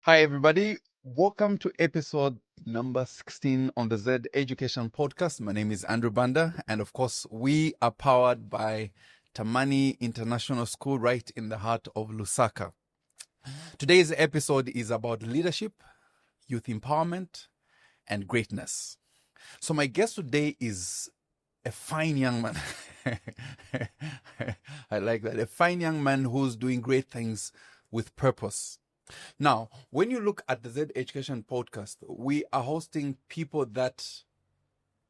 Hi, everybody. Welcome to episode number 16 on the Z Education Podcast. My name is Andrew Banda, and of course, we are powered by Tamani International School right in the heart of Lusaka. Today's episode is about leadership, youth empowerment, and greatness. So my guest today is a fine young man. I like that. A fine young man who's doing great things with purpose. Now, when you look at the Z Education Podcast, we are hosting people that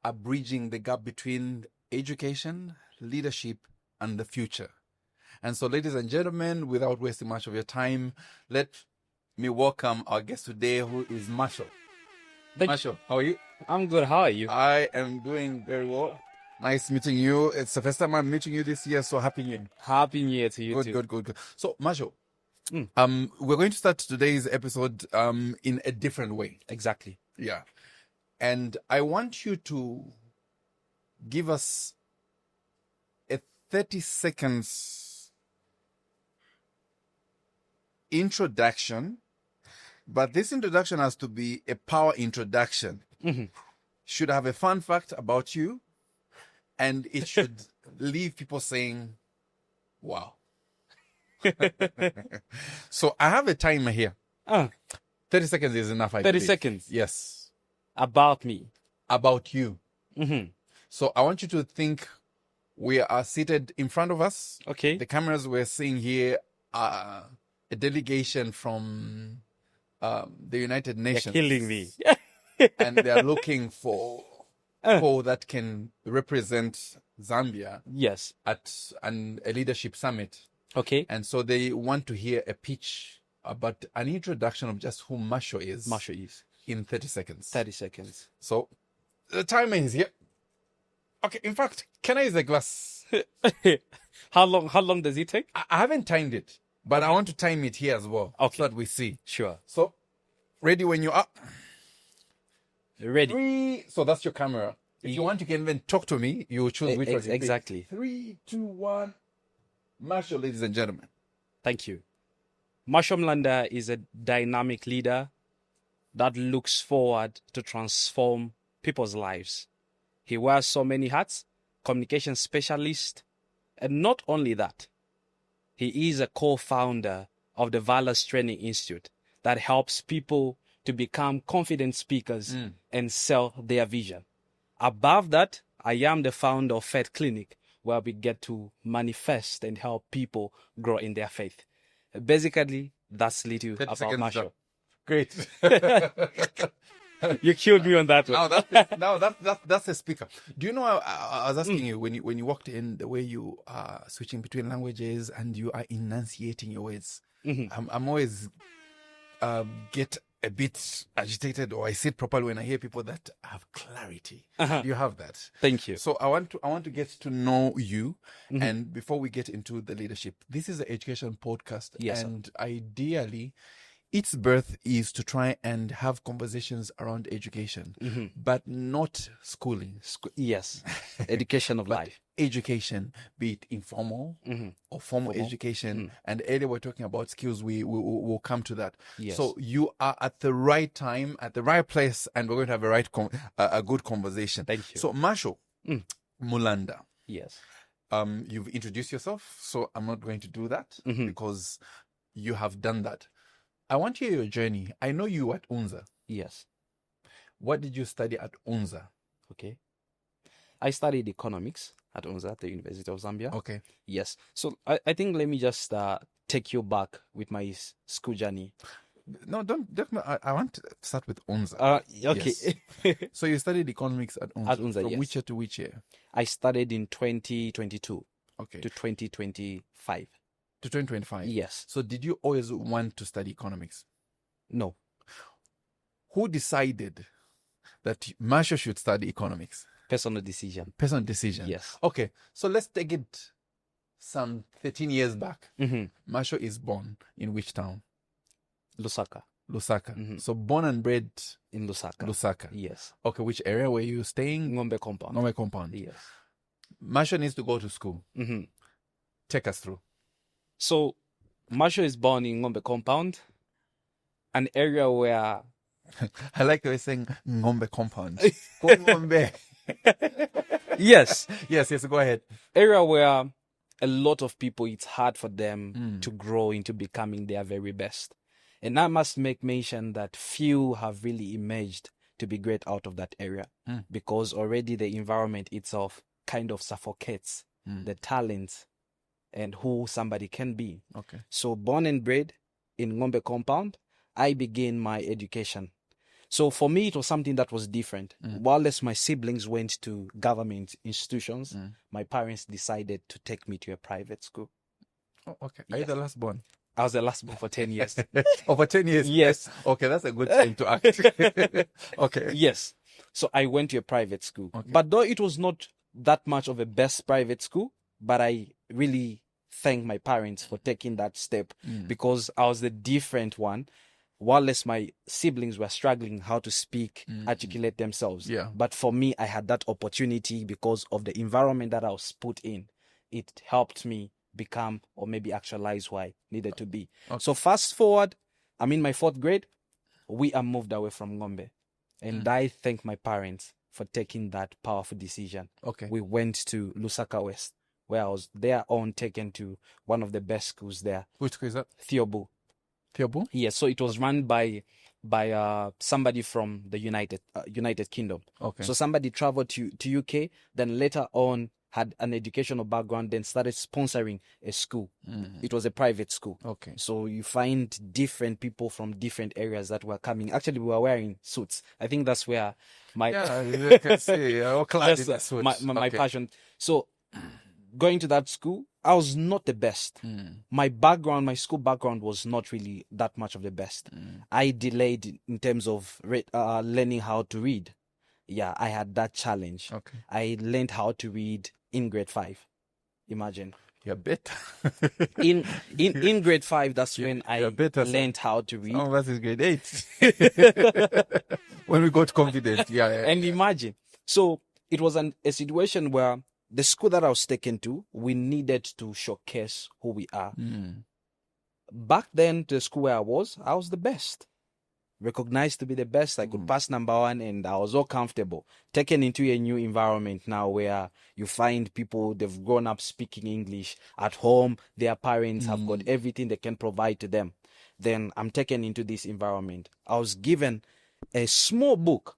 are bridging the gap between education, leadership, and the future. And so, ladies and gentlemen, without wasting much of your time, let me welcome our guest today, who is Marshal. Marshal, how are you? I'm good. How are you? I am doing very well. Nice meeting you. It's the first time I'm meeting you this year, so happy New Year. Happy New Year to you too. Good. So, Marshal, we're going to start today's episode in a different way. Exactly. Yeah. And I want you to give us a 30 seconds introduction, but this introduction has to be a power introduction. Should have a fun fact about you, and it should leave people saying, wow. So I have a timer here. 30 seconds is enough, I 30 believe. seconds. Yes. About me. About you. Mm-hmm. So I want you to think we are seated in front of us. Okay. The cameras we're seeing here are a delegation from the United Nations. You're killing me. And they are looking for people that can represent Zambia Yes. at a leadership summit. Okay. And so they want to hear a pitch about an introduction of just who Marshal is. Marshal is. In 30 seconds. 30 seconds. So the timer is here. Okay, in fact, can I use a glass? How long does it take? I haven't timed it, but I want to time it here as well. Okay. So that we see. Sure. So, ready when you are. Ready. 3. So that's your camera. If you want, you can even talk to me. You choose which one. Exactly. 3, 2, 1. Marshal, ladies and gentlemen. Thank you. Marshal Mulanda is a dynamic leader that looks forward to transform people's lives. He wears so many hats, communication specialist, and not only that, he is a co-founder of the Valors Training Institute that helps people to become confident speakers and sell their vision. Above that, I am the founder of Faith Clinic, where we get to manifest and help people grow in their faith. Basically, that's little about Marshal. Great. You killed me on that one. That's a speaker. Do you know, I was asking you, when you walked in, the way you are switching between languages and you are enunciating your words, I'm always get a bit agitated, or I say it properly when I hear people that have clarity. You have that. Thank you. So I want to get to know you, and before we get into the leadership, this is an education podcast, Yes, and ideally, its birth is to try and have conversations around education, but not schooling. Yes, education of life. Education, be it informal or formal education. And earlier we're talking about skills. We'll come to that. Yes. So you are at the right time, at the right place, and we're going to have a good conversation. Thank you. So Marshal Mulanda. Yes. You've introduced yourself, so I'm not going to do that because you have done that. I want to hear your journey. I know you at UNZA. Yes. What did you study at UNZA? Okay. I studied economics at UNZA, at the University of Zambia. Okay. Yes. So I think let me just take you back with my school journey. No, don't. I want to start with UNZA. Okay. Yes. So you studied economics at UNZA. At UNZA, From yes. which year to which year? I studied in 2022 Okay. to 2025. To 2025? Yes. So did you always want to study economics? No. Who decided that Marshal should study economics? Personal decision. Personal decision. Yes. Okay. So let's take it some 13 years back. Mm-hmm. Marshal is born in which town? Lusaka. Lusaka. So born and bred in Lusaka. Lusaka. Yes. Okay, which area were you staying? Ngombe compound. Ngombe compound. Yes. Marshal needs to go to school. Mm-hmm. Take us through. So Marshal is born in Ngombe compound, an area where I like the way saying Ngombe compound. Go Ngombe. yes, Yes, go ahead. area where a lot of people, it's hard for them to grow into becoming their very best. And I must make mention that few have really emerged to be great out of that area because already the environment itself kind of suffocates the talents and who somebody can be. Okay. So born and bred in Ngombe compound, I began my education. So for me, it was something that was different. Whilst my siblings went to government institutions, my parents decided to take me to a private school. Oh, okay. Are you the last born? I was the last born for 10 years. For 10 years? Yes. Okay, that's a good time to act. Okay. Yes. So I went to a private school. Okay. But though it was not that much of a best private school, but I really thank my parents for taking that step because I was the different one. Whilst my siblings were struggling how to speak, articulate themselves. Yeah. But for me, I had that opportunity because of the environment that I was put in. It helped me become or maybe actualize who I needed to be. Okay. So fast forward, I'm in my 4th grade. We are moved away from Ngombe. And I thank my parents for taking that powerful decision. Okay. We went to Lusaka West, where I was there on taken to one of the best schools there. Which school is that? Theobu. Theobu? Yes, so it was run by somebody from the United Kingdom. Okay. So somebody traveled to UK, then later on had an educational background, then started sponsoring a school. It was a private school. Okay. So you find different people from different areas that were coming. Actually, we were wearing suits. I think that's where my you can see all clad in that's suits. my passion. So going to that school, I was not the best. My background, my school background was not really that much of the best. I delayed in terms of learning how to read. Yeah, I had that challenge. Okay. I learned how to read in grade 5. Imagine. You're better. in grade 5, that's when I learned how to read. Some of us is grade 8. When we got confident. Yeah. And imagine. So it was a situation where the school that I was taken to, we needed to showcase who we are. Back then, the school where I was the best. Recognized to be the best. I could pass number 1 and I was all comfortable. Taken into a new environment now where you find people, they've grown up speaking English. At home, their parents have got everything they can provide to them. Then I'm taken into this environment. I was given a small book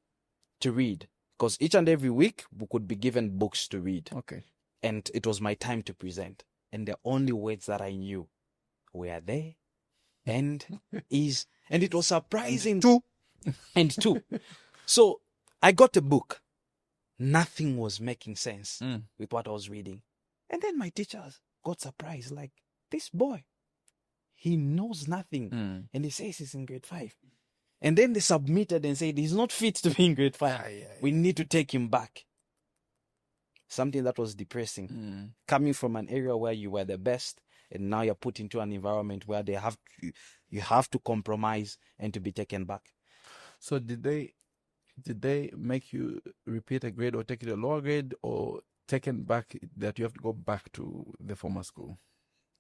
to read. Because each and every week, we could be given books to read. Okay. And it was my time to present. And the only words that I knew were there and is. And it was surprising. And two. So I got a book. Nothing was making sense with what I was reading. And then my teachers got surprised. Like, this boy, he knows nothing. And he says he's in grade 5. And then they submitted and said, he's not fit to be in grade 5. We need to take him back. Something that was depressing. Coming from an area where you were the best, and now you're put into an environment where you have to compromise and to be taken back. So did they make you repeat a grade or take it a lower grade, or taken back that you have to go back to the former school?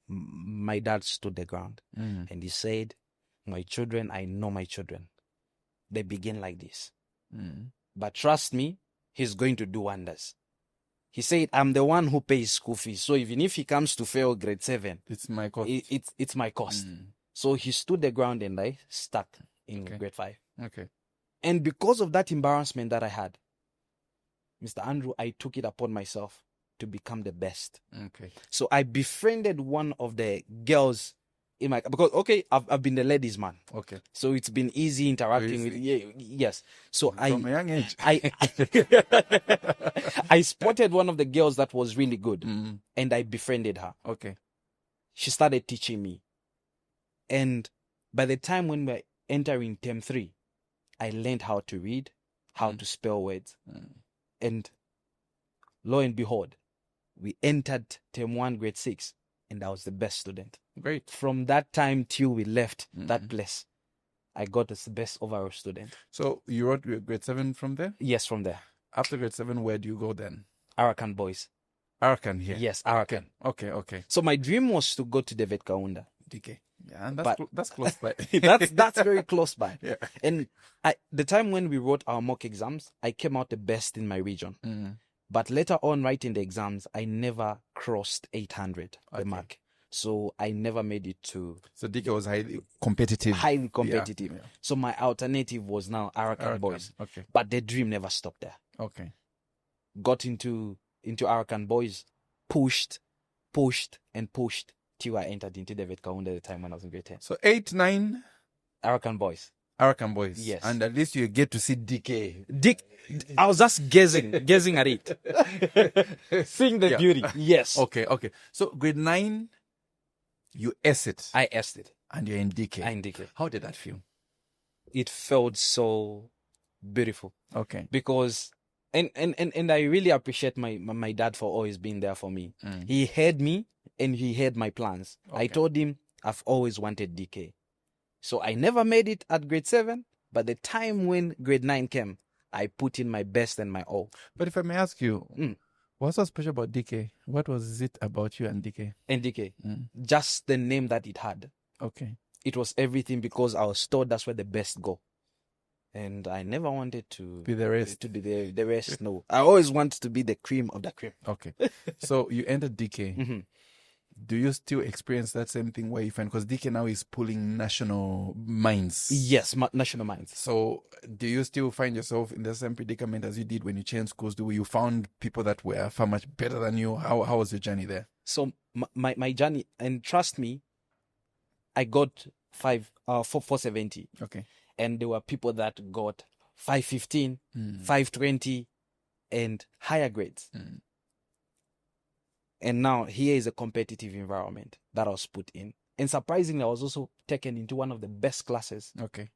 My dad stood the ground and he said, my children, I know my children. They begin like this. But trust me, he's going to do wonders. He said, I'm the one who pays school fees. So even if he comes to fail grade 7, it's my cost. It's my cost. So he stood the ground and I stuck in grade 5. Okay. And because of that embarrassment that I had, Mr. Andrew, I took it upon myself to become the best. Okay. So I befriended one of the girls in my, because I've been the ladies man. Okay. So it's been easy interacting with yes. So from a young age. I spotted one of the girls that was really good and I befriended her. Okay. She started teaching me. And by the time when we're entering term 3, I learned how to read, how to spell words. And lo and behold, we entered term 1, grade 6, and I was the best student. Great. From that time till we left that place, I got the best overall student. So you wrote grade 7 from there? Yes, from there. After grade 7, where do you go then? Arakan boys. Arakan here? Yes, Arakan. Okay. So my dream was to go to David Kaunda. DK. Yeah. Yeah, and But that's close by. that's very close by. Yeah. And the time when we wrote our mock exams, I came out the best in my region. But later on, writing the exams, I never crossed 800, the Okay. mark. So I never made it to So DK was highly competitive. highly competitive. Yeah. So my alternative was now Arakan Arakan. Boys. Okay. But the dream never stopped there. Okay. Got into Arakan Boys, pushed till I entered into David Kaunda at the time when I was in grade 10. So 8, 9 Arakan Boys. Arakan Boys. Yes. And at least you get to see DK. I was just gazing at it. Seeing the beauty. Yes. Okay. So grade 9, you S it. I asked it. And you're in DK. I in DK. How did that feel? It felt so beautiful. Okay. Because and I really appreciate my dad for always being there for me. He heard me and he heard my plans. Okay. I told him I've always wanted DK. So I never made it at grade 7, but the time when grade 9 came, I put in my best and my all. But if I may ask you, what's so special about DK? What was it about you and DK? And DK, just the name that it had. Okay. It was everything because I was told that's where the best go. And I never wanted to Be the rest. To be the rest. No, I always wanted to be the cream of the cream. Okay. So you entered DK. Do you still experience that same thing where you find, because DK now is pulling national minds? Yes, national minds. So do you still find yourself in the same predicament as you did when you changed schools? Do you found people that were far much better than you? How was your journey there? So my journey, and trust me, I got 470. Okay. And there were people that got 515, 520, and higher grades. And now here is a competitive environment that I was put in. And surprisingly, I was also taken into one of the best classes. Okay.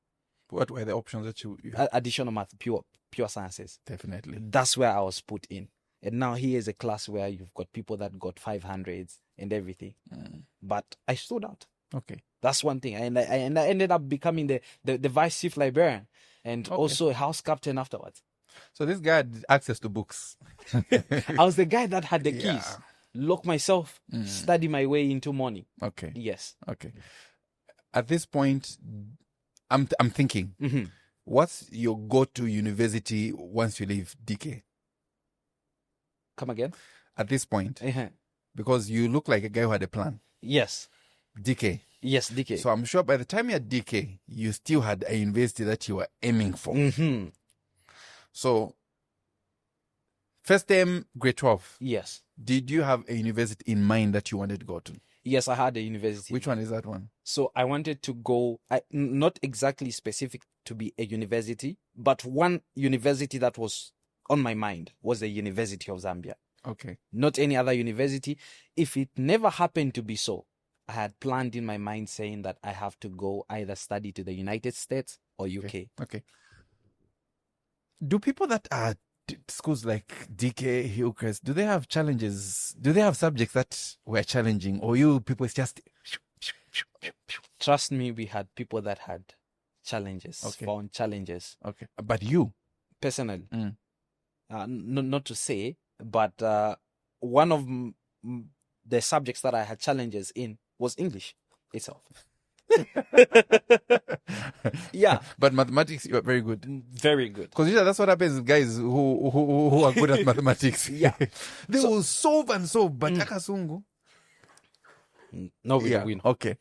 What were the options that you had? Additional math, pure sciences. Definitely. That's where I was put in. And now here is a class where you've got people that got 500s and everything. But I stood out. Okay. That's one thing. And I ended up becoming the vice chief librarian and also a house captain afterwards. So this guy had access to books. I was the guy that had the keys. Lock myself, study my way into money. Okay. Yes. Okay. At this point, I'm thinking, what's your go-to university once you leave DK? Come again? At this point, because you look like a guy who had a plan. Yes. DK. Yes, DK. So I'm sure by the time you're at DK, you still had a university that you were aiming for. So, first term, grade 12. Yes. Did you have a university in mind that you wanted to go to? Yes, I had a university. Which one is that one? So I wanted to go, not exactly specific to be a university, but one university that was on my mind was the University of Zambia. Okay. Not any other university. If it never happened to be so, I had planned in my mind saying that I have to go either study to the United States or UK. Okay. Do people that are schools like DK, Hillcrest, do they have challenges? Do they have subjects that were challenging, or you people it's just? Trust me, we had people that had challenges, found challenges. Okay, but you personally, not to say, but one of the subjects that I had challenges in was English itself. Yeah, but mathematics you are very good. Very good. Because that's what happens with guys who are good at mathematics. Yeah, they will solve and solve, but akasungu. No, we don't win. Okay.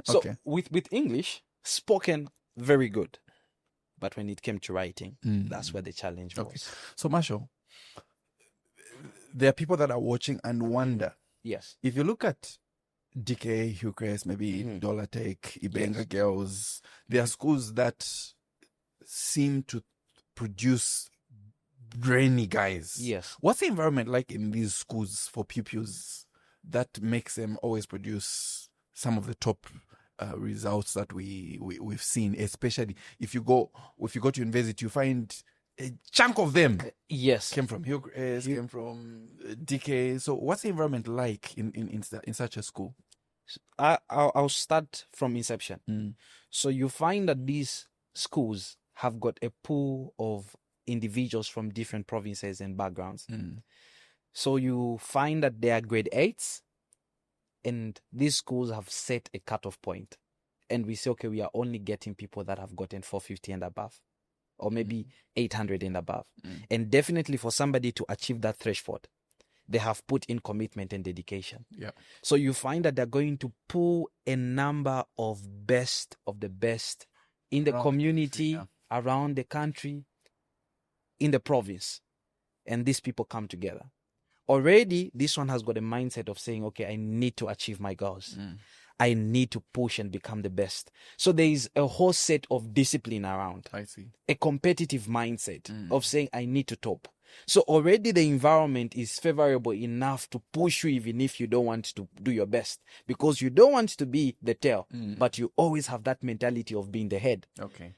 So with English spoken, very good, but when it came to writing, that's where the challenge was. So Marshal, there are people that are watching and wonder. Yes. If you look at DK, Hillcrest, maybe Dollar Tech, Ibenga Girls, there are schools that seem to produce brainy guys. Yes. What's the environment like in these schools for pupils that makes them always produce some of the top results that we've seen, especially if you go to university, you find a chunk of them came from Hillcrest, came from DK. So what's the environment like in such a school? I'll start from inception. So you find that these schools have got a pool of individuals from different provinces and backgrounds. So you find that they are grade 8s, and these schools have set a cutoff point. and we say, okay, we are only getting people that have gotten 450 and above, or maybe 800 and above. And definitely for somebody to achieve that threshold, they have put in commitment and dedication. Yeah. So you find that they're going to pull a number of the best in the Around the community, country, around the country, in the province. And these people come together. Already, this one has got a mindset of saying, okay, I need to achieve my goals. I need to push and become the best. So there is a whole set of discipline around. I see. A competitive mindset of saying, I need to top. So already the environment is favorable enough to push you even if you don't want to do your best. Because you don't want to be the tail, but you always have that mentality of being the head. Okay.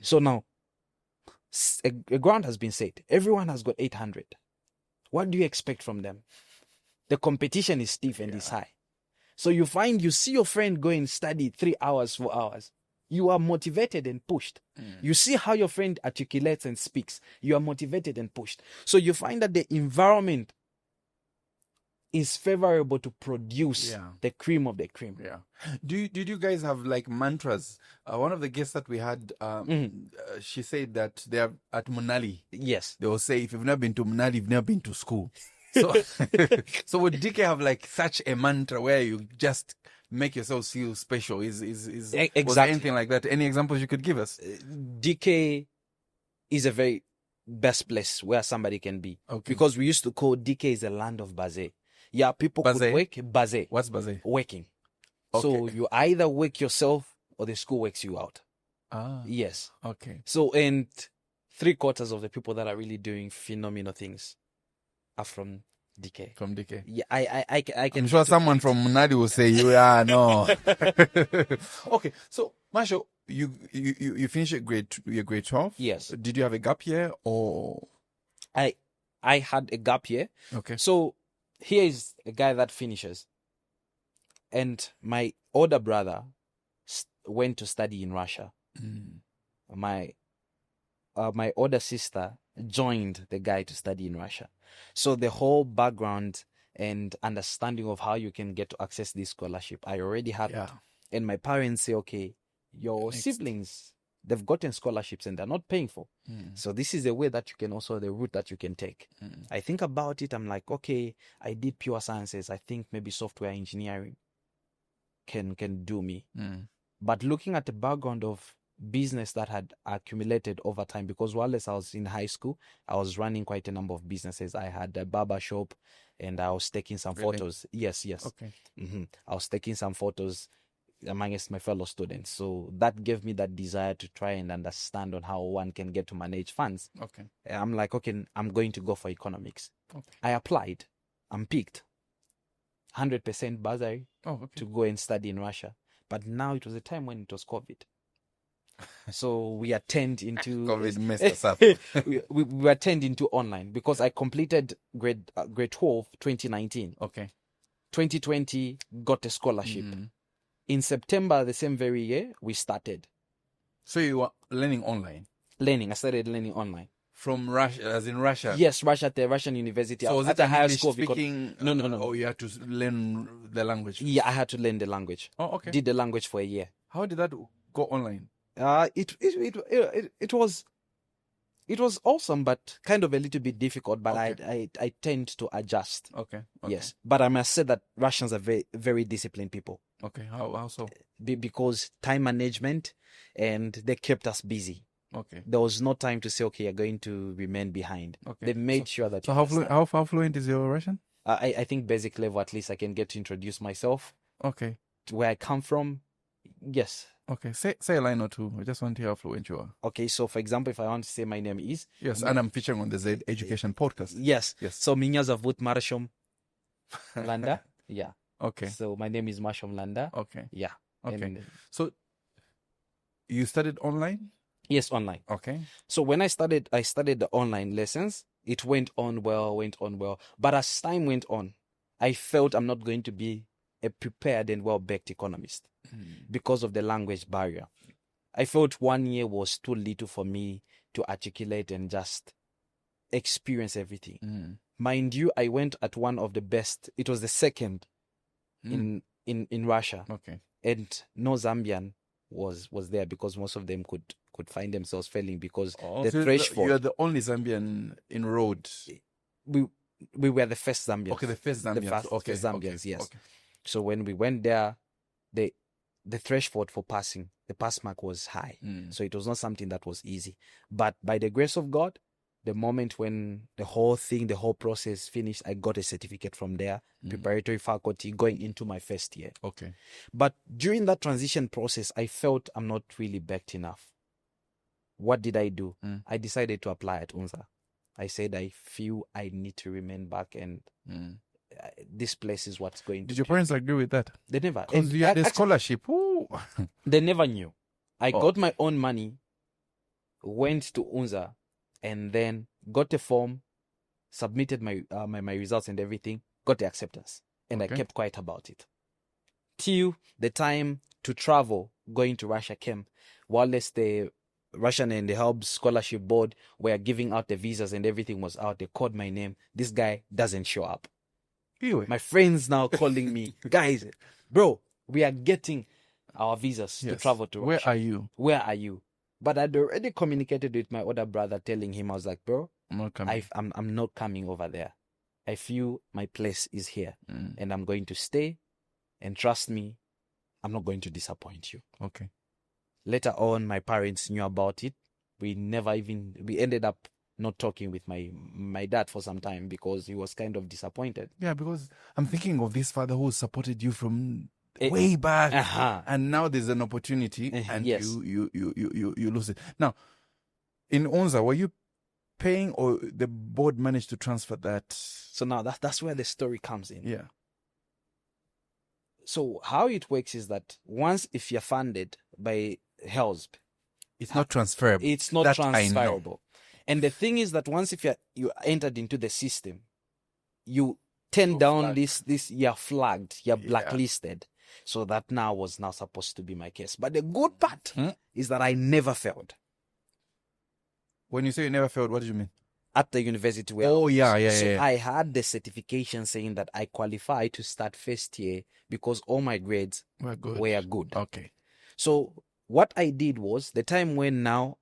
So now, a ground has been set. Everyone has got 800. What do you expect from them? The competition is stiff and is high. So you see your friend go and study 3 hours, 4 hours. You are motivated and pushed. You see how your friend articulates and speaks. You are motivated and pushed. So you find that the environment is favorable to produce the cream of the cream. Yeah. Did you guys have like mantras? One of the guests that we had, she said that they are at Munali. Yes. They will say, if you've never been to Munali, you've never been to school. So, so would DK have like such a mantra where you just make yourself feel special? Was there anything like that? Any examples you could give us? DK is a very best place where somebody can be. Okay. Because we used to call DK is the land of Baze. Yeah, people could work. Baze. What's Baze? Working. Okay. So you either work yourself or the school works you out. Yes. Okay. So, and 3/4 of the people that are really doing phenomenal things are from DK. From DK. Yeah, I can. I'm sure someone from Munadi will say, no. Okay. So, Marshall, you finished your grade 12? Yes. Did you have a gap year or? I had a gap year. Okay. So here is a guy that finishes. And my older brother went to study in Russia. My older sister joined the guy to study in Russia. So the whole background and understanding of how you can get to access this scholarship, I already had it. And my parents say, okay, your siblings, they've gotten scholarships and they're not paying for. So this is a way that you can also, the route that you can take. I think about it. I'm like, okay, I did pure sciences. I think maybe software engineering can do me. But looking at the background of business that had accumulated over time, because while I was in high school, I was running quite a number of businesses. I had a barber shop and I was taking some photos. Yes. Okay. I was taking some photos amongst my fellow students. So that gave me that desire to try and understand on how one can get to manage funds. Okay. I'm like, okay, I'm going to go for economics. Okay. I applied. I'm picked. 100% bursary to go and study in Russia. But now it was a time when it was COVID. So we are turned into COVID messed us up. we were turned into online because I completed grade 12 2019. Okay. 2020 got a scholarship. In September the same very year we started. So you were learning online? I started learning online. From Russia, as in Russia? Yes, Russia at the Russian university. So was at it the an higher English school speaking? No. Oh, you had to learn the language? Yeah, I had to learn the language. Oh, okay. Did the language for a year. How did that go online? It was awesome, but kind of a little bit difficult. But Okay. I tend to adjust. Okay. Yes, but I must say that Russians are very, very disciplined people. Okay. How so? Because time management, and they kept us busy. Okay. There was no time to say, okay, you're going to remain behind. Okay. They made sure that. So how fluent is your Russian? I think basic level, at least I can get to introduce myself. Okay. To where I come from. Yes. Okay. Say a line or two. I just want to hear how fluent you are. Okay. So, for example, if I want to say my name is. Yes, and I'm featuring on the Z Education podcast. Yes. Yes. So, Minya Zavut Marshal Mulanda. Yeah. Okay. So, my name is Marshal Mulanda. Okay. Yeah. Okay. And, so, you studied online? yes, online. Okay. So, when I studied the online lessons. It went on well. But as time went on, I felt I'm not going to be a prepared and well-baked economist because of the language barrier. I felt 1 year was too little for me to articulate and just experience everything. Mind you, I went at one of the best. It was the second in Russia. Okay. and no Zambian was there, because most of them could find themselves failing because the so threshold. you're the only Zambian enrolled. We were the first Zambians. Okay, the first Zambians. First Zambians, yes. Okay. So when we went there, the threshold for passing, the pass mark was high. So it was not something that was easy. But by the grace of God, the moment when the whole process finished, I got a certificate from there, preparatory faculty, going into my first year. Okay. But during that transition process, I felt I'm not really backed enough. What did I do? I decided to apply at UNZA. I said, I feel I need to remain back, and this place is what's going to. Did your parents agree with that? They never. Because you had a scholarship. Ooh. They never knew. I got my own money, went to UNZA, and then got a form, submitted my results and everything, got the acceptance, and I kept quiet about it. Till the time to travel, going to Russia came, whilst the Russian and the Help Scholarship Board were giving out the visas and everything was out, they called my name. This guy doesn't show up. Anyway. My friends now calling me, guys, bro, we are getting our visas to travel to Russia. Where are you? But I'd already communicated with my older brother, telling him, I was like, bro, I'm not coming. I'm not coming over there. I feel my place is here, and I'm going to stay. And trust me, I'm not going to disappoint you. Okay. Later on, my parents knew about it. We ended up not talking with my dad for some time because he was kind of disappointed. Yeah, because I'm thinking of this father who supported you from way back, and now there's an opportunity, and you lose it. Now, in UNZA, were you paying, or the board managed to transfer that? So now that's where the story comes in. Yeah. So how it works is that once, if you're funded by HELSB, it's not transferable. It's not transferable. And the thing is that once, if you entered into the system, you turn down this, you're flagged, you're blacklisted. So that was now supposed to be my case. But the good part is that I never failed. When you say you never failed, what do you mean? At the university where I had the certification saying that I qualified to start first year because all my grades were good. Okay. So what I did was, the time when now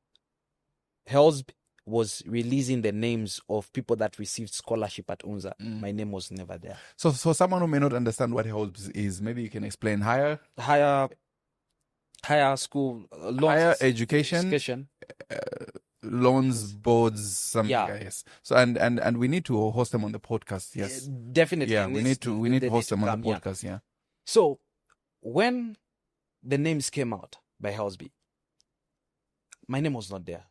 HELSB was releasing the names of people that received scholarship at UNZA, my name was never there. So someone who may not understand what HELSB is, maybe you can explain. Higher school, higher education. Loans boards, something. Yes. So and we need to host them on the podcast. Yes, definitely. Yeah, we need to host them on the podcast. Yeah. So when the names came out by HELSB, my name was not there.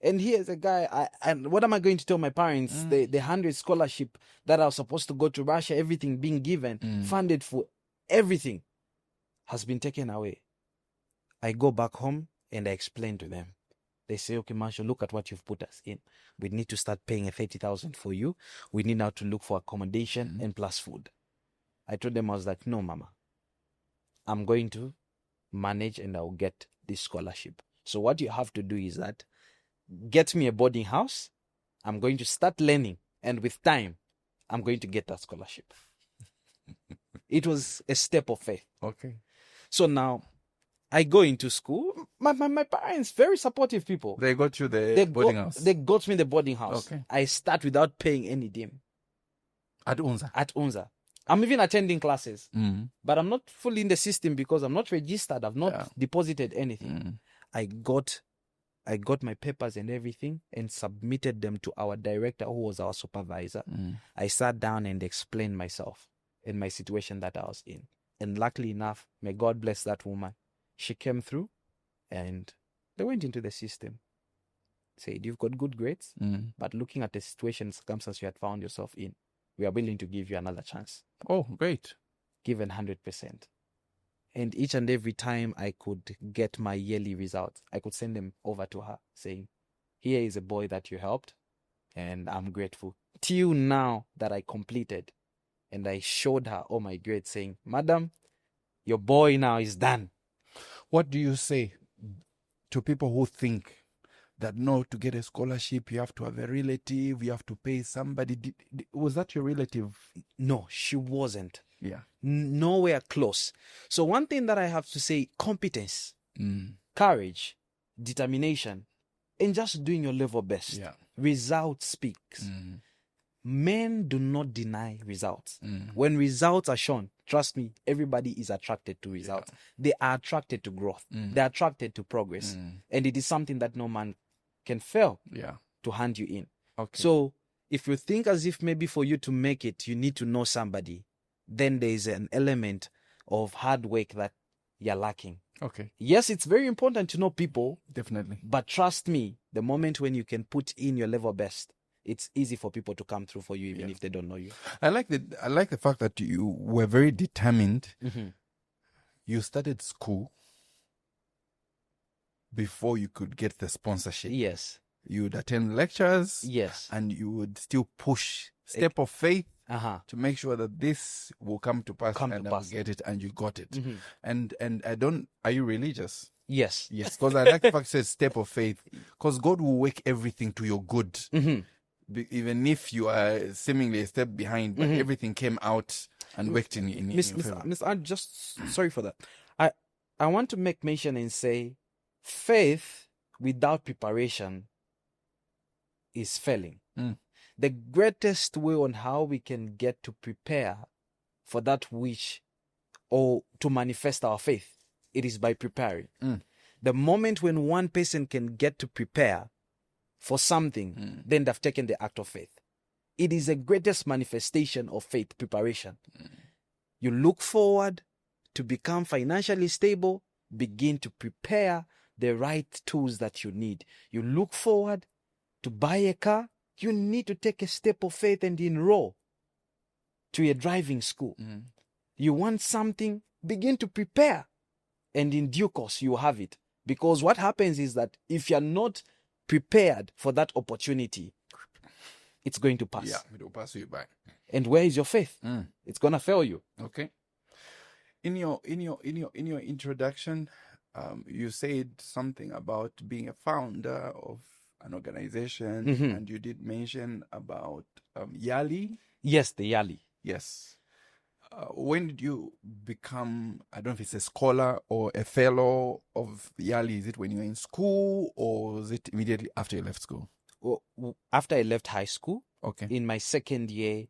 And here's a guy, and what am I going to tell my parents? The 100 scholarship that I was supposed to go to Russia, everything being given, funded for everything, has been taken away. I go back home and I explain to them. They say, okay, Marshal, look at what you've put us in. We need to start paying 30,000 for you. We need now to look for accommodation and plus food. I told them, I was like, no, Mama, I'm going to manage and I'll get this scholarship. So what you have to do is that get me a boarding house. I'm going to start learning. And with time, I'm going to get that scholarship. It was a step of faith. Okay. So now I go into school. My parents, very supportive people. They got you the boarding house. They got me the boarding house. Okay. I start without paying any dim. At UNZA. I'm even attending classes. But I'm not fully in the system because I'm not registered. I've not deposited anything. I got my papers and everything and submitted them to our director, who was our supervisor. I sat down and explained myself and my situation that I was in. And luckily enough, may God bless that woman. She came through and they went into the system. Said, you've got good grades, but looking at the situation, circumstance you had found yourself in, we are willing to give you another chance. Oh, great. Given 100%. And each and every time I could get my yearly results, I could send them over to her saying, here is a boy that you helped and I'm grateful. Till now that I completed and I showed her all my grades saying, Madam, your boy now is done. What do you say to people who think that no, to get a scholarship, you have to have a relative, you have to pay somebody. Was that your relative? No, she wasn't. Yeah. Nowhere close. So one thing that I have to say, competence, courage, determination, and just doing your level best. Yeah. Result speaks. Men do not deny results. When results are shown, trust me, everybody is attracted to results. They are attracted to growth. They are attracted to progress. And it is something that no man can fail to hand you in. Okay. So if you think as if maybe for you to make it, you need to know somebody, then there is an element of hard work that you're lacking. Okay. Yes, it's very important to know people. Definitely. But trust me, the moment when you can put in your level best, it's easy for people to come through for you, even if they don't know you. I like the fact that you were very determined. You started school before you could get the sponsorship. Yes. You would attend lectures. Yes. And you would still push step of faith to make sure that this will come to pass, and I will get it, and you got it. And are you religious? Yes. Yes, because I like the fact it says step of faith, because God will work everything to your good. Even if you are seemingly a step behind, but everything came out and worked in your favor. Miss, I'm just sorry for that. I want to make mention and say, faith without preparation is failing. The greatest way on how we can get to prepare for that which, or to manifest our faith, it is by preparing. The moment when one person can get to prepare for something, then they've taken the act of faith. It is the greatest manifestation of faith, preparation. You look forward to become financially stable, begin to prepare the right tools that you need. You look forward to buy a car, you need to take a step of faith and enroll to a driving school. You want something, begin to prepare, and in due course you have it. Because what happens is that if you're not prepared for that opportunity, it's going to pass. Yeah, it will pass you by. And where is your faith? It's gonna fail you. Okay. In your introduction, you said something about being a founder of an organization, and you did mention about YALI. Yes, the YALI. Yes. When did you become, I don't know if it's a scholar or a fellow of YALI? Is it when you were in school, or was it immediately after you left school? Well, after I left high school, okay, in my second year,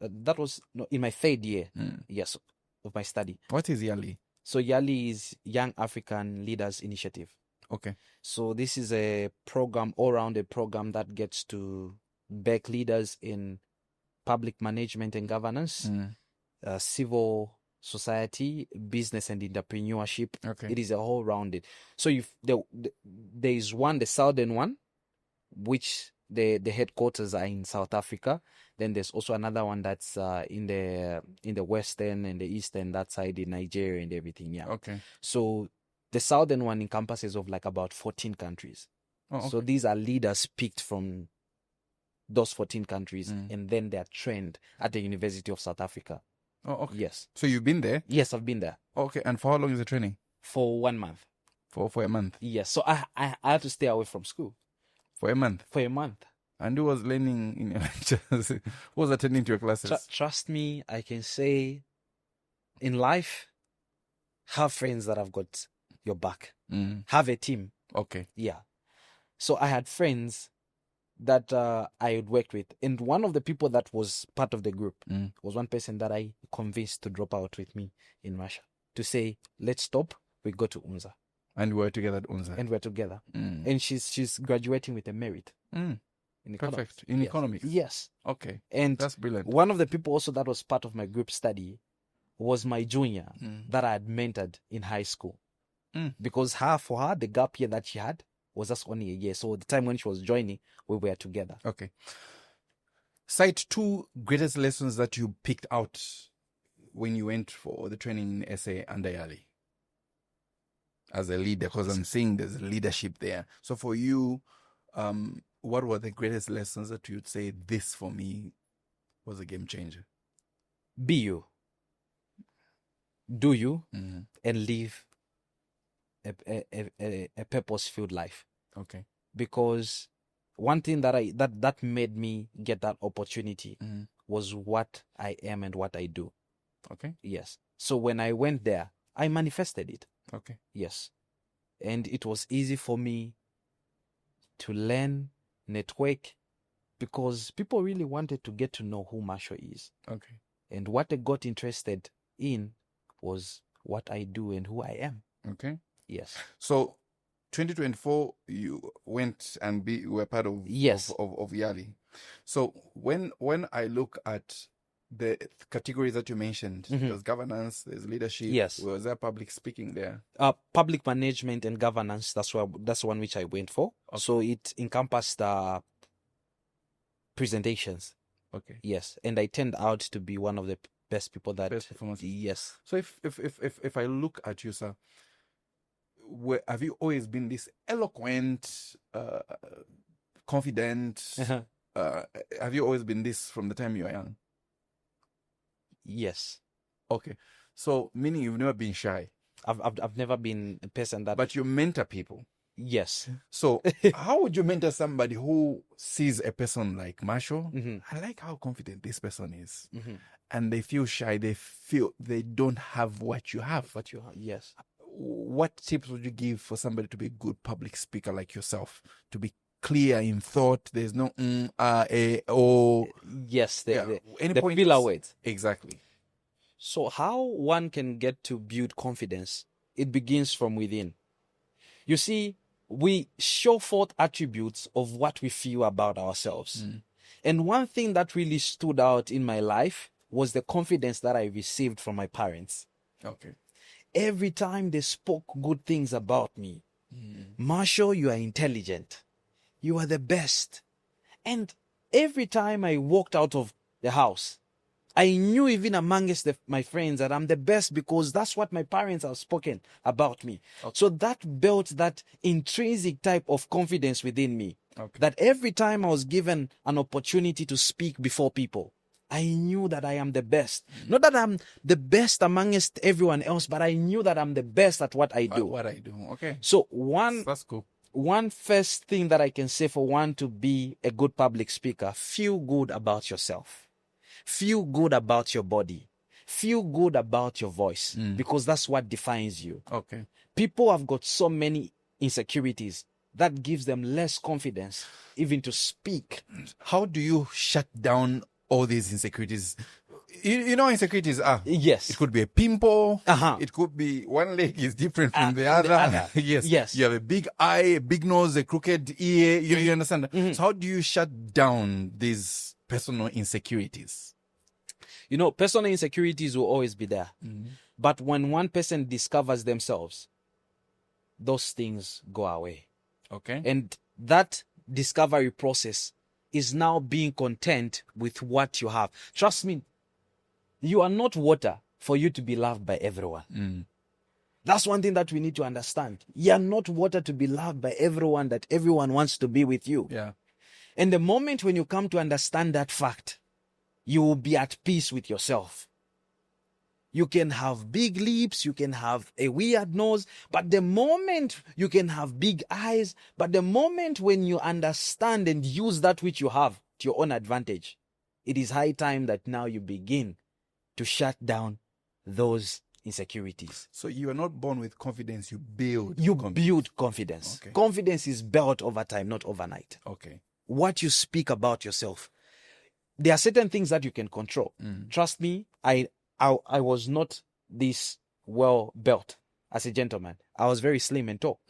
in my third year, yes, of my study. What is YALI? So YALI is Young African Leaders Initiative. Okay. So this is a program, all-rounded program that gets to back leaders in public management and governance, civil society, business and entrepreneurship. Okay. It is a whole rounded. So there is one, the southern one, which the headquarters are in South Africa. Then there's also another one that's in the western and the eastern, that side in Nigeria and everything. Yeah. Okay. So the southern one encompasses of like about 14 countries. Oh, okay. So these are leaders picked from those 14 countries, and then they're trained at the University of South Africa. Oh, okay. Yes. So you've been there? Yes, I've been there. Okay. And for how long is the training? For 1 month. For a month? Yes. So I had to stay away from school. For a month? For a month. And who was learning in your lectures? Who was attending to your classes? Trust me, I can say in life, have friends that have got your back. Have a team. Okay. Yeah. So I had friends that I had worked with. And one of the people that was part of the group was one person that I convinced to drop out with me in Russia. To say, let's stop, we go to UNZA. And we were together at UNZA. And we're together. And she's graduating with a merit. In economics. Perfect. In economics? Yes. Okay. And that's brilliant. One of the people also that was part of my group study was my junior that I had mentored in high school. Because for her, the gap year that she had was just only a year. So the time when she was joining, we were together. Okay. Cite 2 greatest lessons that you picked out when you went for the training in SA under YALI as a leader, because I'm seeing there's leadership there. So for you, what were the greatest lessons that you'd say, this for me was a game changer? Be you. Do you, and live a purpose-filled life. Okay. because one thing that made me get that opportunity was what I am and what I do. Okay. Yes. So when I went there, I manifested it. Okay. Yes. And it was easy for me to learn, network, because people really wanted to get to know who Marshall is. Okay. And what they got interested in was what I do and who I am. Okay. Yes. So 2024, you went and were part of Yes. of YALI. So when I look at the categories that you mentioned, there's governance, there's leadership. Yes. Was there public speaking there? Public management and governance. That's one which I went for. Okay. So it encompassed presentations. Okay. Yes, and I turned out to be one of the best people that. Best performance. Yes. So if I look at you, sir, have you always been this eloquent, confident? Have you always been this from the time you were young? Yes. Okay. So meaning you've never been shy. I've never been a person that. But you mentor people. Yes. So how would you mentor somebody who sees a person like Marshall? I like how confident this person is. And they feel shy. They feel they don't have what you have. Yes. What tips would you give for somebody to be a good public speaker like yourself? To be clear in thought. There's no Yes. The point filler words. Exactly. So how one can get to build confidence? It begins from within. You see, we show forth attributes of what we feel about ourselves. And one thing that really stood out in my life was the confidence that I received from my parents. Okay. Every time they spoke good things about me, Marshall, you are intelligent. You are the best. And every time I walked out of the house, I knew even amongst my friends that I'm the best because that's what my parents have spoken about me. Okay. So that built that intrinsic type of confidence within me. Okay. That every time I was given an opportunity to speak before people, I knew that I am the best. Not that I'm the best amongst everyone else, but I knew that I'm the best at what I do. Okay. So that's cool. One first thing that I can say for one to be a good public speaker, feel good about yourself. Feel good about your body. Feel good about your voice because that's what defines you. Okay. People have got so many insecurities that gives them less confidence even to speak. How do you shut down all these insecurities? You know insecurities are. Yes. It could be a pimple. It could be one leg is different from the other. Yes. You have a big eye, a big nose, a crooked ear. You understand? So how do you shut down these personal insecurities? You know, personal insecurities will always be there. But when one person discovers themselves, those things go away. Okay. And that discovery process is now being content with what you have. Trust me, you are not water for you to be loved by everyone. That's one thing that we need to understand. You are not water to be loved by everyone, that everyone wants to be with you. Yeah. And the moment when you come to understand that fact, you will be at peace with yourself. You can have big lips, you can have a weird nose, but the moment you can have big eyes, but the moment when you understand and use that which you have to your own advantage, it is high time that now you begin to shut down those insecurities. So you are not born with confidence, you build build confidence. Okay. Confidence is built over time, not overnight. Okay. What you speak about yourself. There are certain things that you can control. Trust me, I was not this well built as a gentleman. I was very slim and tall.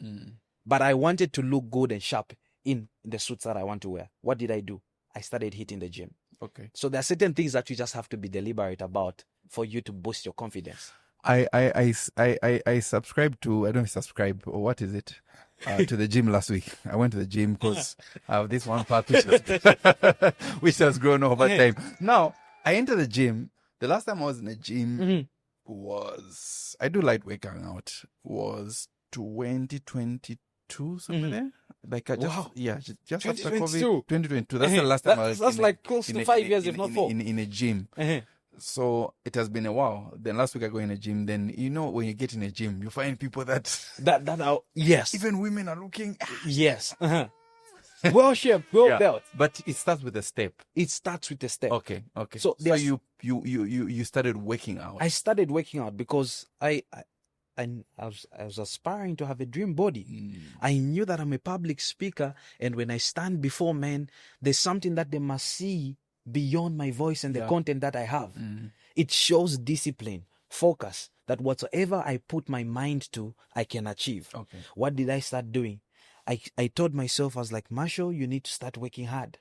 But I wanted to look good and sharp in the suits that I want to wear. What did I do? I started hitting the gym. Okay. So there are certain things that you just have to be deliberate about for you to boost your confidence. I subscribed to, I don't subscribe, or what is it? To the gym last week. I went to the gym because I have this one part which has grown over time. Now, I entered the gym. The last time I was in the gym was, I do light working out, was 2022, something there. Like I just just after COVID, 2022. That's the last time I was. That's like close to 5 years, if not 4. In a gym. So it has been a while. Then last week I go in a gym. Then you know when you get in a gym, you find people that are, yes. Even women are looking. Yes. Well-shaped, well-built. Yeah, but it starts with a step. It starts with a step. Okay. So So you started working out. I started working out because I was aspiring to have a dream body. I knew that I'm a public speaker, and when I stand before men, there's something that they must see beyond my voice and the content that I have. It shows discipline, focus, that whatsoever I put my mind to, I can achieve. Okay. What did I start doing? I told myself, I was like, Marshall, you need to start working hard.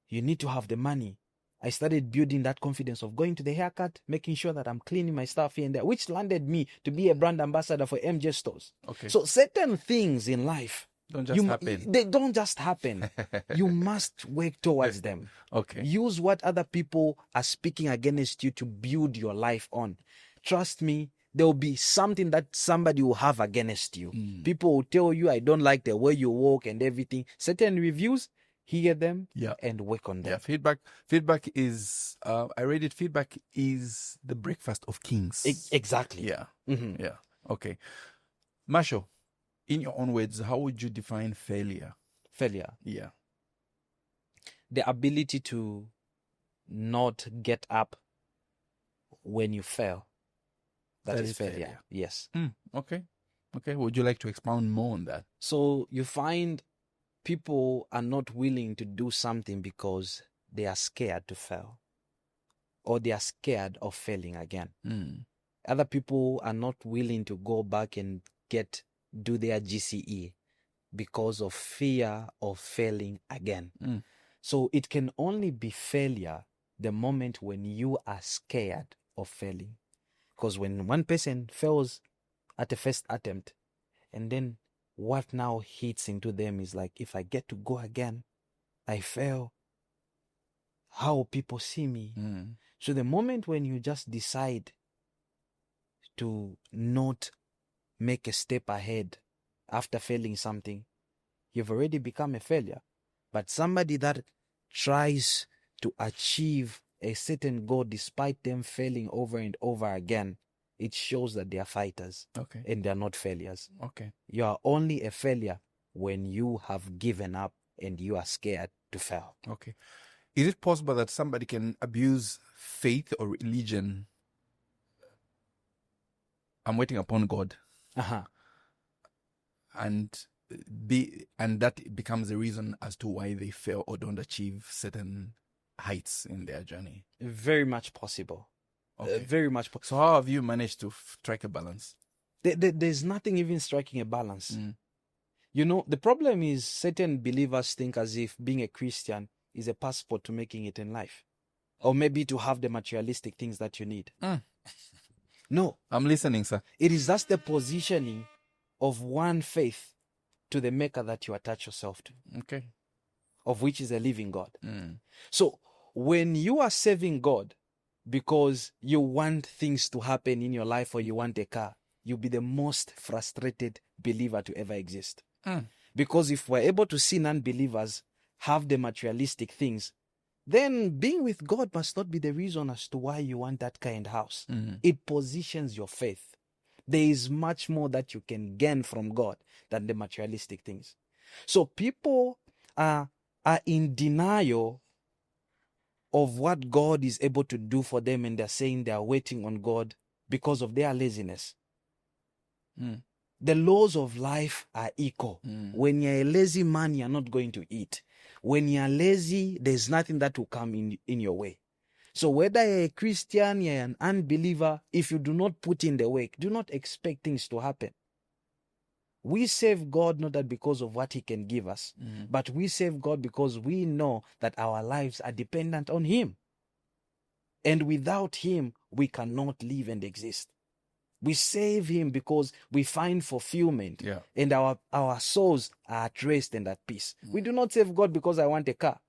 You need to have the money. I started building that confidence of going to the haircut, making sure that I'm cleaning my stuff here and there, which landed me to be a brand ambassador for MJ stores. Okay. So certain things in life don't just happen. They don't just happen. You must work towards them. Okay. Use what other people are speaking against you to build your life on. Trust me, there will be something that somebody will have against you. People will tell you, I don't like the way you walk and everything. Certain reviews, hear them and work on them. Yeah, feedback is, I read it, feedback is the breakfast of kings. Exactly. Yeah. Yeah. Okay. Marshall, in your own words, how would you define failure? Failure. Yeah. The ability to not get up when you fail. That is failure. Yes. Okay. Would you like to expound more on that? So you find people are not willing to do something because they are scared to fail, or they are scared of failing again. Other people are not willing to go back and do their GCE because of fear of failing again. So it can only be failure the moment when you are scared of failing. Because when one person fails at the first attempt, and then what now hits into them is like, if I get to go again, I fail, how will people see me? So the moment when you just decide to not make a step ahead after failing something, you've already become a failure. But somebody that tries to achieve a certain goal despite them failing over and over again, it shows that they are fighters. Okay. And they are not failures. Okay. You are only a failure when you have given up and you are scared to fail. Okay. Is it possible that somebody can abuse faith or religion? I'm waiting upon God. And that becomes the reason as to why they fail or don't achieve certain heights in their journey. Very much possible. Okay. Very much possible. So how have you managed to strike a balance? There's nothing even striking a balance. You know, the problem is certain believers think as if being a Christian is a passport to making it in life, or maybe to have the materialistic things that you need. No. I'm listening, sir. It is just the positioning of one faith to the maker that you attach yourself to. Okay. Of which is a living God. So when you are serving God because you want things to happen in your life or you want a car, you'll be the most frustrated believer to ever exist. Because if we're able to see non-believers have the materialistic things, then being with God must not be the reason as to why you want that kind of house. It positions your faith. There is much more that you can gain from God than the materialistic things. So people are in denial of what God is able to do for them, and they're saying they are waiting on God because of their laziness. The laws of life are equal. When you're a lazy man, you're not going to eat. When you're lazy, there's nothing that will come in your way. So whether you're a Christian, you're an unbeliever, if you do not put in the work, do not expect things to happen. We serve God not that because of what He can give us, but we serve God because we know that our lives are dependent on Him. And without Him, we cannot live and exist. We serve Him because we find fulfillment, and our souls are at rest and at peace. We do not serve God because I want a car.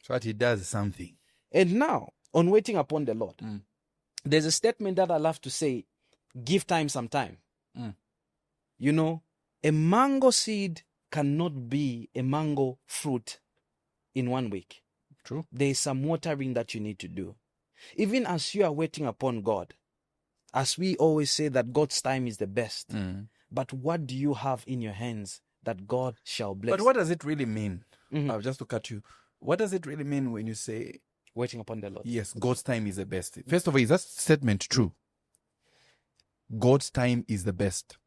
So that He does something. And now, on waiting upon the Lord, there's a statement that I love to say, give time some time. You know, a mango seed cannot be a mango fruit in 1 week. True. There is some watering that you need to do. Even as you are waiting upon God, as we always say that God's time is the best, but what do you have in your hands that God shall bless. But what does it really mean? Mhm. Just to cut you, what does it really mean when you say, Waiting upon the Lord. yes, God's time is the best? First of all, is that statement true? God's time is the best.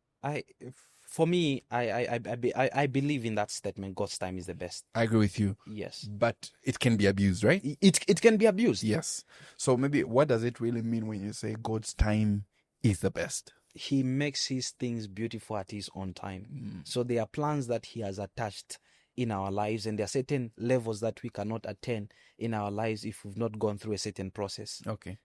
For me, I believe in that statement. God's time is the best. I agree with you. Yes, But it can be abused, right? it can be abused. Yes. So maybe what does it really mean when you say God's time is the best? He makes his things beautiful at his own time. So there are plans that he has attached in our lives, and there are certain levels that we cannot attain in our lives if we've not gone through a certain process. Okay.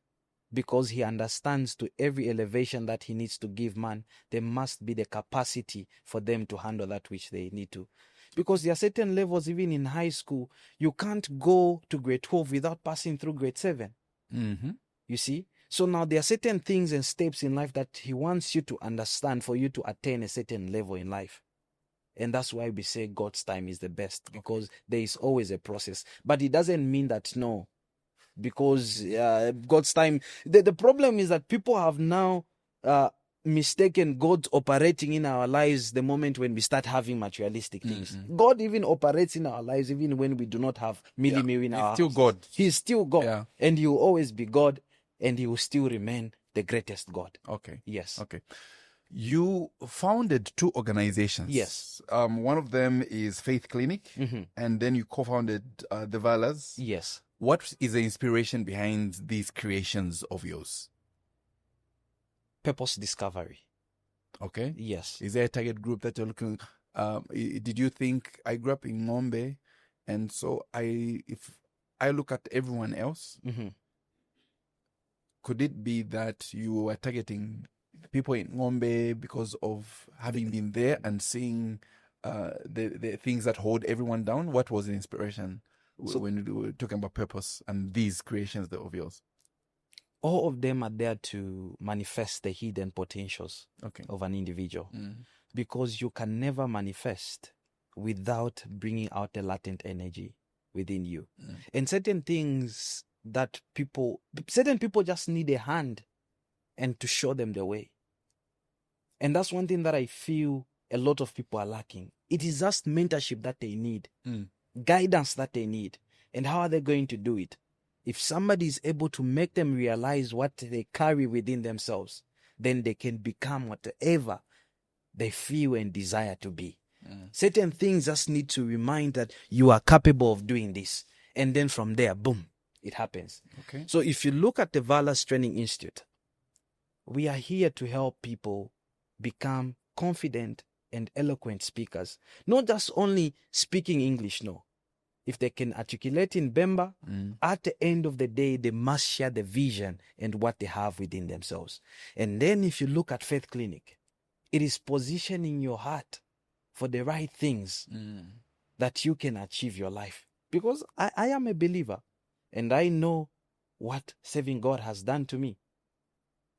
Because he understands to every elevation that he needs to give man, there must be the capacity for them to handle that which they need to. Because there are certain levels, even in high school, you can't go to grade 12 without passing through grade 7. Mm-hmm. You see? So now there are certain things and steps in life that he wants you to understand for you to attain a certain level in life. And that's why we say God's time is the best, because there is always a process. But it doesn't mean that no, because God's time, the problem is that people have now mistaken God operating in our lives the moment when we start having materialistic things. God even operates in our lives even when we do not have milli in our He's still houses. God. He's still God. Yeah. And he will always be God, and he will still remain the greatest God. Okay. Yes. Okay. You founded 2 organizations. Yes. One of them is Faith Clinic, and then you co-founded the Valors. Yes. What is the inspiration behind these creations of yours? Purpose discovery. Okay. Yes. Is there a target group that you're looking? Did you think, I grew up in Ngombe, and so if I look at everyone else, could it be that you were targeting people in Ngombe because of having been there and seeing the things that hold everyone down? What was the inspiration when you were talking about purpose and these creations of yours? All of them are there to manifest the hidden potentials of an individual. Because you can never manifest without bringing out the latent energy within you. And certain things that certain people just need a hand and to show them the way. And that's one thing that I feel a lot of people are lacking. It is just mentorship that they need, guidance that they need. And how are they going to do it? If somebody is able to make them realize what they carry within themselves, then they can become whatever they feel and desire to be. Certain things just need to remind that you are capable of doing this. And then from there, boom, it happens. Okay. So if you look at the Valors Training Institute, we are here to help people become confident and eloquent speakers. Not just only speaking English, no. If they can articulate in Bemba, at the end of the day, they must share the vision and what they have within themselves. And then if you look at Faith Clinic, it is positioning your heart for the right things that you can achieve your life. Because I am a believer, and I know what serving God has done to me.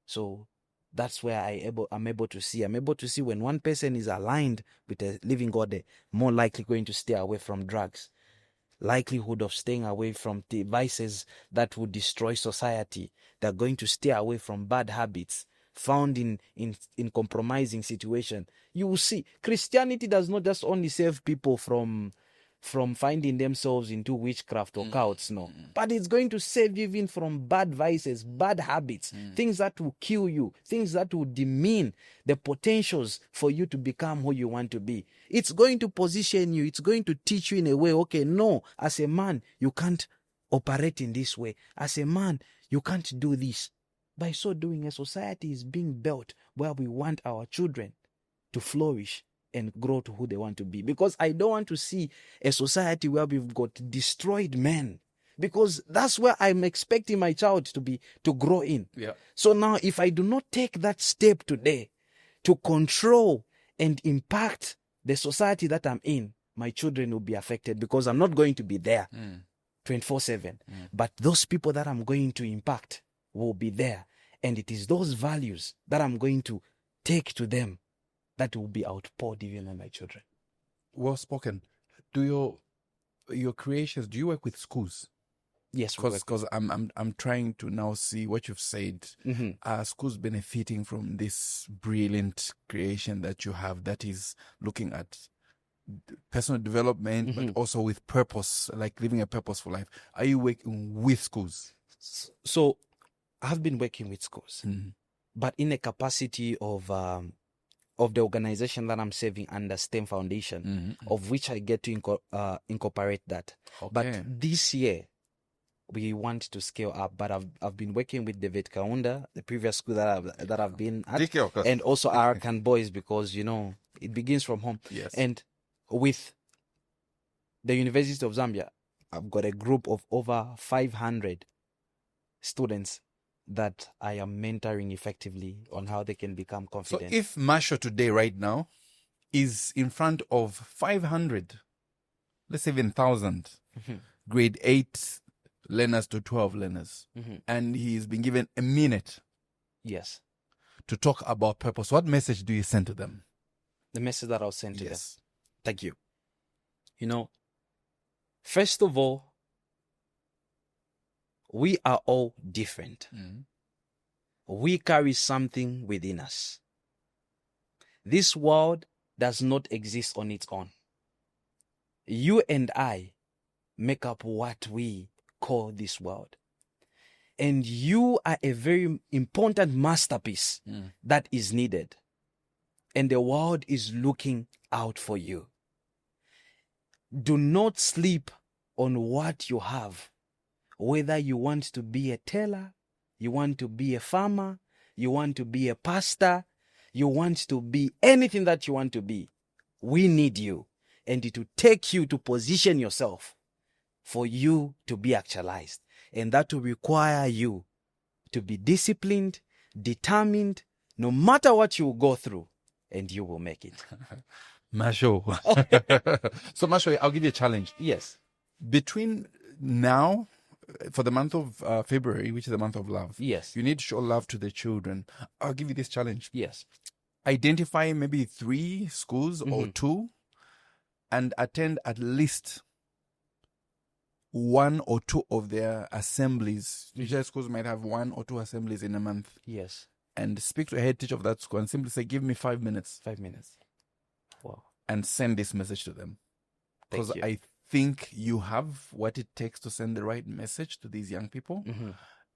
So that's where I'm able to see. I'm able to see when one person is aligned with a living God, they're more likely going to stay away from drugs. Likelihood of staying away from devices that would destroy society. They're going to stay away from bad habits found in compromising situation. You will see Christianity does not just only save people from finding themselves into witchcraft or cults, no. But it's going to save you even from bad vices, bad habits, things that will kill you, things that will demean the potentials for you to become who you want to be. It's going to position you. It's going to teach you in a way, okay, no, as a man, you can't operate in this way. As a man, you can't do this. By so doing, a society is being built where we want our children to flourish and grow to who they want to be. Because I don't want to see a society where we've got destroyed men. Because that's where I'm expecting my child to grow in. Yeah. So now if I do not take that step today to control and impact the society that I'm in, my children will be affected because I'm not going to be there 24/7. But those people that I'm going to impact will be there. And it is those values that I'm going to take to them that will be outpoured even on my children. Well spoken. Do your creations, do you work with schools? Yes, because I'm trying to now see what you've said. Are schools benefiting from this brilliant creation that you have that is looking at personal development, but also with purpose, like living a purposeful life. Are you working with schools? So I've been working with schools, but in a capacity of the organization that I'm serving under STEM Foundation, of which I get to incorporate that. Okay. But this year, we want to scale up. But I've been working with David Kaunda, the previous school that I've been at, DK, of course. and also Arakan boys, because it begins from home. Yes. And with the University of Zambia, I've got a group of over 500 students that I am mentoring effectively on how they can become confident. So if Marshal today, right now, is in front of 500, let's say even 1,000, grade 8 learners to 12 learners, and he's been given a minute Yes. to talk about purpose, what message do you send to them? The message that I'll send to them. Yes. Thank you. First of all, we are all different. We carry something within us. This world does not exist on its own. You and I make up what we call this world. And you are a very important masterpiece that is needed. And the world is looking out for you. Do not sleep on what you have. Whether you want to be a tailor, you want to be a farmer, you want to be a pastor, you want to be anything that you want to be. We need you. And it will take you to position yourself for you to be actualized. And that will require you to be disciplined, determined, no matter what you go through, and you will make it. Marshal. So Marshal, I'll give you a challenge. Yes. Between now, for the month of February, which is the month of love, Yes. you need to show love to the children. I'll give you this challenge. Yes. Identify maybe 3 schools or 2 and attend at least 1 or 2 of their assemblies. Usually schools might have 1 or 2 assemblies in a month. Yes. And speak to a head teacher of that school and simply say, give me 5 minutes. 5 minutes. Wow. And send this message to them. Because I think you have what it takes to send the right message to these young people.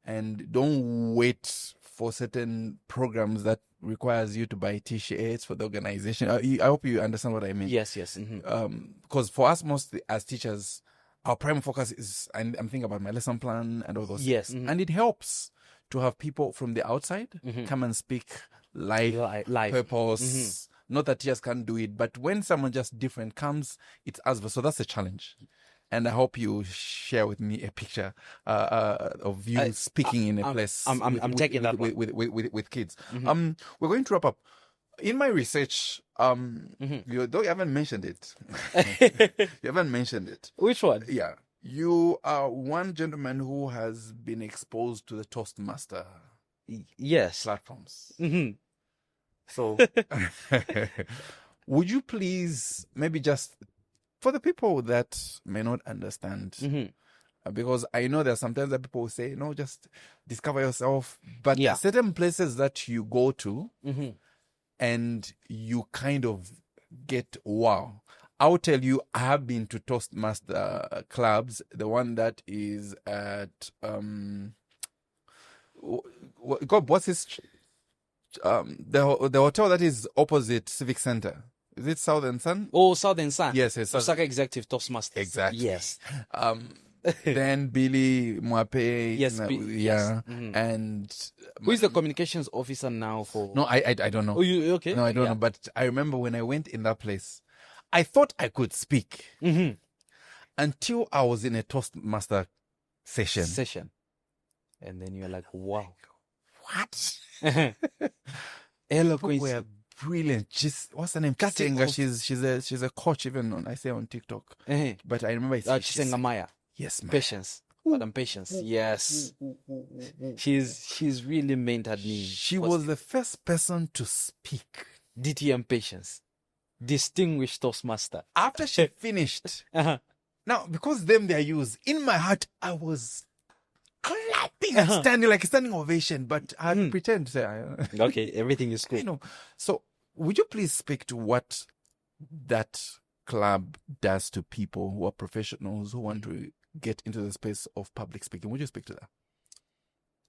And don't wait for certain programs that requires you to buy t-shirts for the organization. I hope you understand what I mean. Yes. Because for us, mostly as teachers, our primary focus is, I'm thinking about my lesson plan and all those Yes. things. And it helps to have people from the outside come and speak live. Purpose. Not that teachers can't do it, but when someone just different comes, it's us. So that's a challenge. And I hope you share with me a picture of you speaking in a place. I'm taking that one. With kids. We're going to wrap up. In my research, you haven't mentioned it. You haven't mentioned it. Which one? Yeah. You are one gentleman who has been exposed to the Toastmaster platforms. So, would you please maybe just, for the people that may not understand, because I know there are sometimes that people will say, no, just discover yourself. But certain places that you go to and you kind of get, wow. I'll tell you, I have been to Toastmaster clubs. The one that is at, what's his... the hotel that is opposite Civic Center. Is it Southern Sun? Oh, Southern Sun. Yes. Osaka Executive Toastmasters. Exactly. Yes. Then Billy Mwape. Yes. And who is the communications officer now for? No, I don't know. Oh, you okay? No, I don't know. But I remember when I went in that place, I thought I could speak until I was in a Toastmaster session. And then you're like, wow. What? Eloquence. Were brilliant. What's her name? Chisenga. She's a coach even on TikTok. But I remember it's Chisenga Maya. Yes, man. Patience. Madam Patience. Yes. She's really mentored me. She was the first person to speak. DTM Patience. Distinguished Toastmaster. After she finished. Now, because them they are used, in my heart, I was clapping and standing like a standing ovation, but I pretend to say, okay, everything is cool. So would you please speak to what that club does to people who are professionals who want to get into the space of public speaking. Would you speak to that?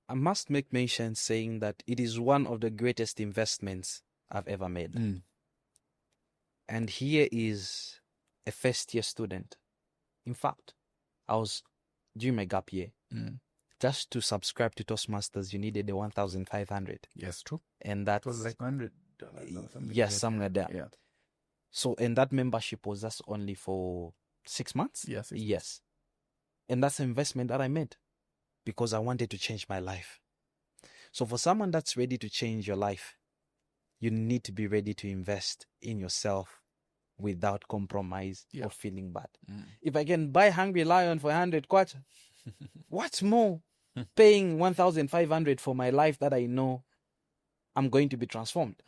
I must make mention saying that it is one of the greatest investments I've ever made. And here is a first-year student. In fact, I was during my gap year. Just to subscribe to Toastmasters, you needed the 1,500. Yes, true. And that was like $100 or something. Yes, something like that. Yeah. So, and that membership was just only for 6 months? Yes. Yes. And that's an investment that I made because I wanted to change my life. So for someone that's ready to change your life, you need to be ready to invest in yourself without compromise or feeling bad. If I can buy Hungry Lion for 100 kwacha, what's more? Paying 1,500 for my life that I know I'm going to be transformed.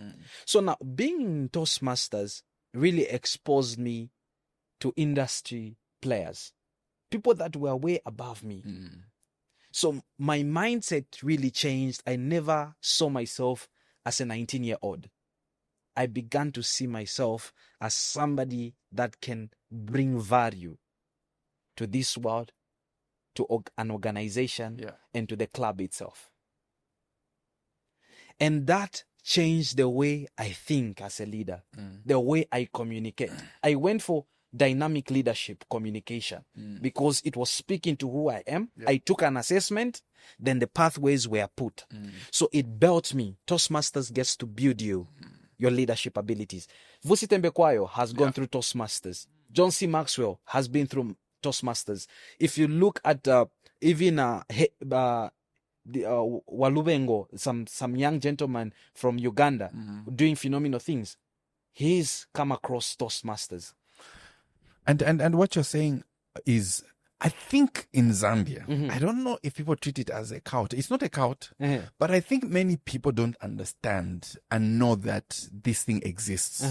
So now being in Toastmasters really exposed me to industry players, people that were way above me. So my mindset really changed. I never saw myself as a 19-year-old. I began to see myself as somebody that can bring value to this world, to an organization, and to the club itself. And that changed the way I think as a leader, the way I communicate. I went for dynamic leadership communication because it was speaking to who I am. I took an assessment, then the pathways were put. So it built me. Toastmasters gets to build you, your leadership abilities. Vusi Tembekwayo has gone through Toastmasters. John C. Maxwell has been through Toastmasters. If you look at even Walubengo, some young gentleman from Uganda doing phenomenal things, he's come across Toastmasters. And what you're saying is, I think in Zambia, I don't know if people treat it as a cult. It's not a cult, but I think many people don't understand and know that this thing exists.